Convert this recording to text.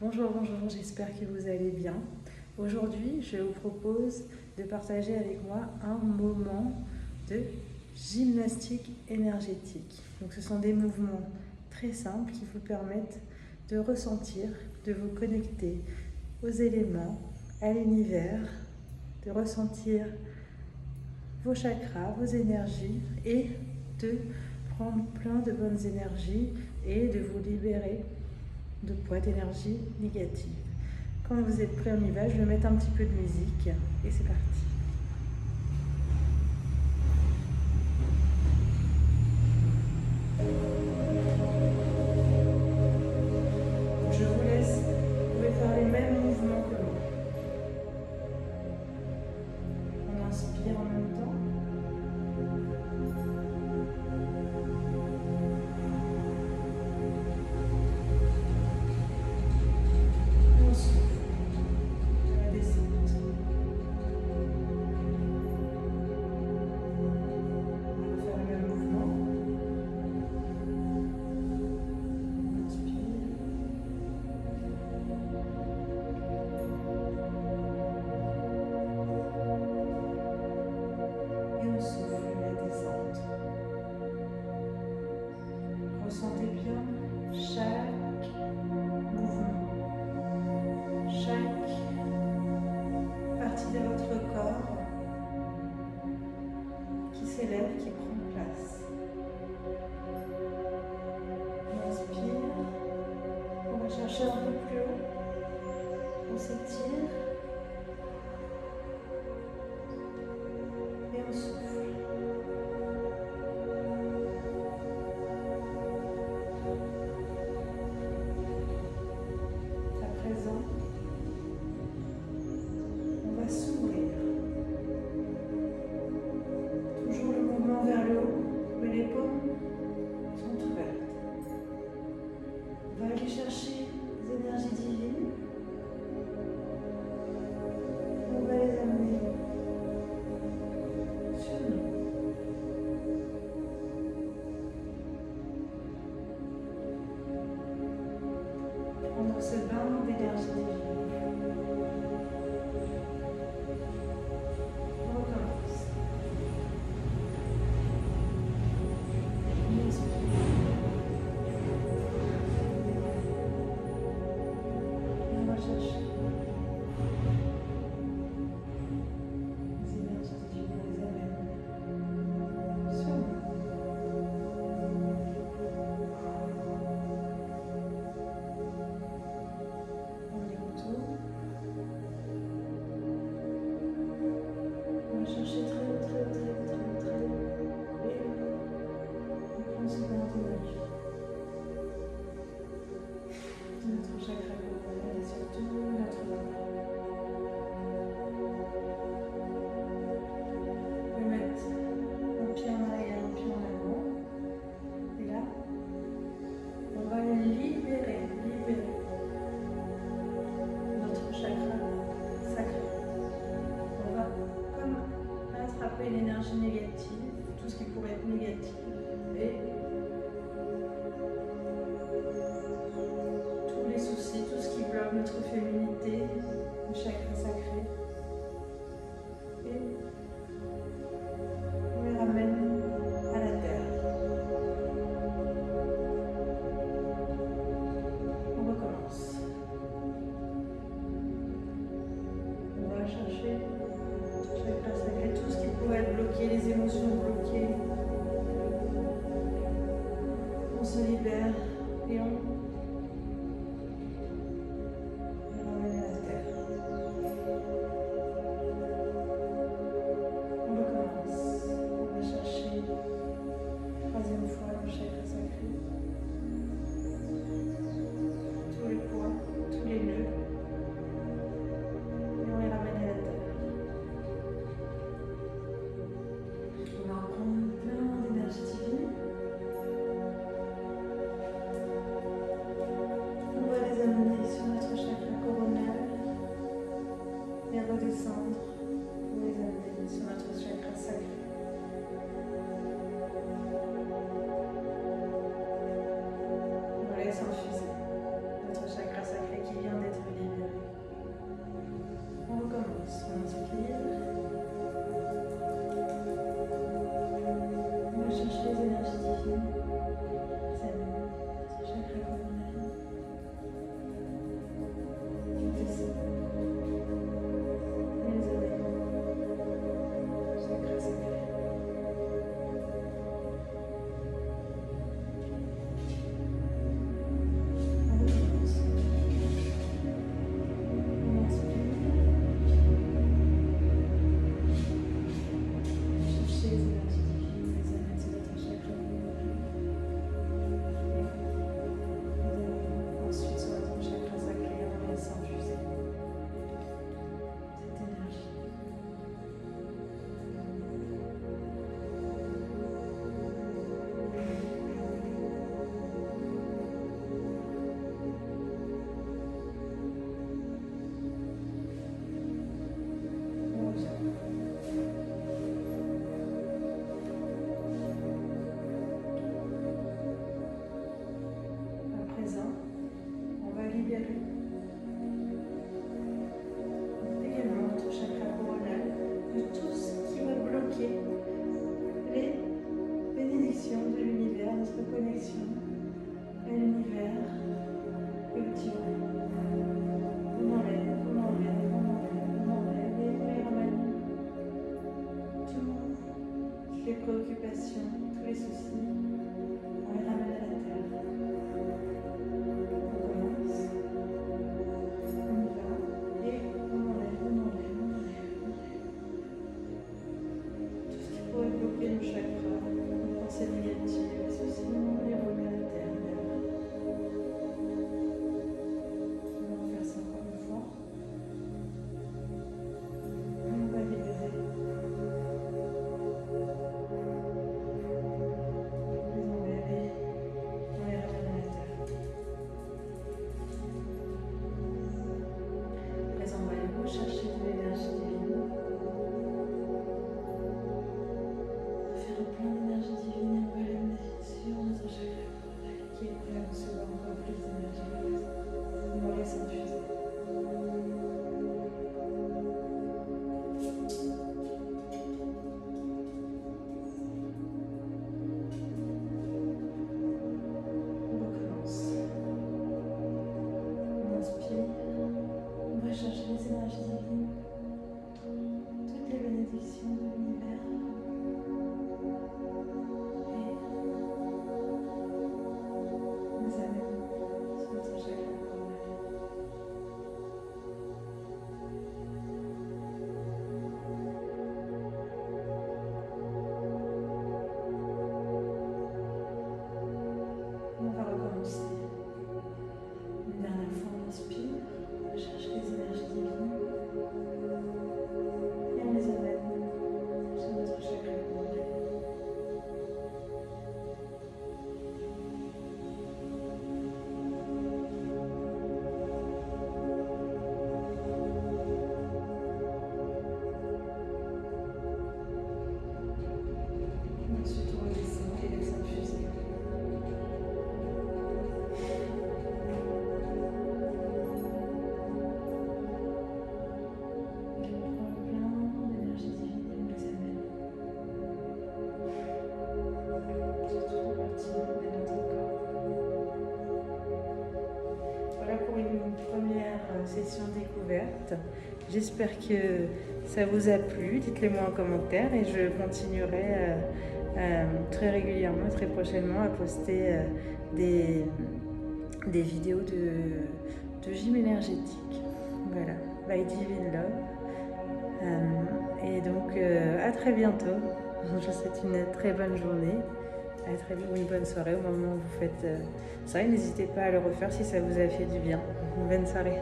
Bonjour, j'espère que vous allez bien. Aujourd'hui, je vous propose de partager avec moi un moment de gymnastique énergétique. Donc, ce sont des mouvements très simples qui vous permettent de ressentir, de vous connecter aux éléments, à l'univers, de ressentir vos chakras, vos énergies et de prendre plein de bonnes énergies et de vous libérer de poids d'énergie négative. Quand vous êtes prêts, on y va. Je vais mettre un petit peu de musique et c'est parti. Je vous laisse, vous pouvez faire les mêmes mouvements que moi. On inspire en même temps. On souffle. La descente. On va faire le même mouvement. On inspire. Et on souffle la descente. Ressentez bien chaque mouvement, chaque partie de votre corps qui s'élève, qui prend place. On inspire, on va chercher un peu plus haut, on s'étire et on souffle. À présent, on va s'ouvrir. Toujours le mouvement vers le haut, mais les paumes sont ouvertes. On va aller chercher les énergies divines. On va les amener sur nous. Prendre ce bain d'énergie divine. On recommence. On inspire. Et on va chercher les énergies divines, on les amène sur nous. On y retourne. On va chercher très haut, très haut, très haut, très haut, très haut. Et on prend ce bain d'énergie de notre chakra coronal et surtout notre corps. Vous pouvez mettre un pied en arrière, un pied en avant. Et là, on va libérer notre chakra sacré. On va comme attraper l'énergie négative, tout ce qui pourrait être négatif, et tous les soucis, tout ce qui bloque notre féminité, le chakra sacré. Et on les ramène à la terre. On recommence. On va chercher notre chakra sacré, tout ce qui pourrait être bloqué, les émotions bloquées. On se libère et on les ramène à la terre. On recommence. On va chercher troisième fois le chakra sacré. Tous les points, tous les nœuds. Et on les ramène à la terre. On va prendre plein d'énergie divine. On va les amener sur notre chakra coronal et redescendre pour les amener sur notre chakra sacré. On laisse infuser notre chakra sacré qui vient libérer également notre chakra coronal de tout ce qui va bloquer les bénédictions de l'univers, notre connexion à l'univers et au divin. On enlève, on enlève, on enlève, on enlève et on les ramène. Toutes les préoccupations, tous les soucis, on les ramène à la terre. On commence, on y va et on enlève, on enlève, on enlève, on enlève. Tout ce qui pourrait bloquer nos chakras, nos pensées négatives, les soucis, on les remet à la terre. Chercher de l'énergie divine. On va faire un plein d'énergie divine et on va l'amener sur notre chakra coronal qui est prêt à recevoir encore plus d'énergie. On va laisser infuser. On recommence. On inspire. On va chercher les énergies divines, toutes les bénédictions de l'univers et on les amène sur notre chakra coronal. On va recommencer. Une dernière fois, on inspire. On cherche les énergies divines et on les amène sur notre chakra coronal. Ensuite, on redescend et laisse infuser. Voilà pour une première session découverte. J'espère que ça vous a plu. Dites-le moi en commentaire et je continuerai très régulièrement, très prochainement à poster des vidéos de gym énergétique. Voilà, by Divine Love. Et donc à très bientôt. Je vous souhaite une très bonne journée. À très vite ou une bonne soirée au moment où vous faites ça. Et n'hésitez pas à le refaire si ça vous a fait du bien. Bonne soirée.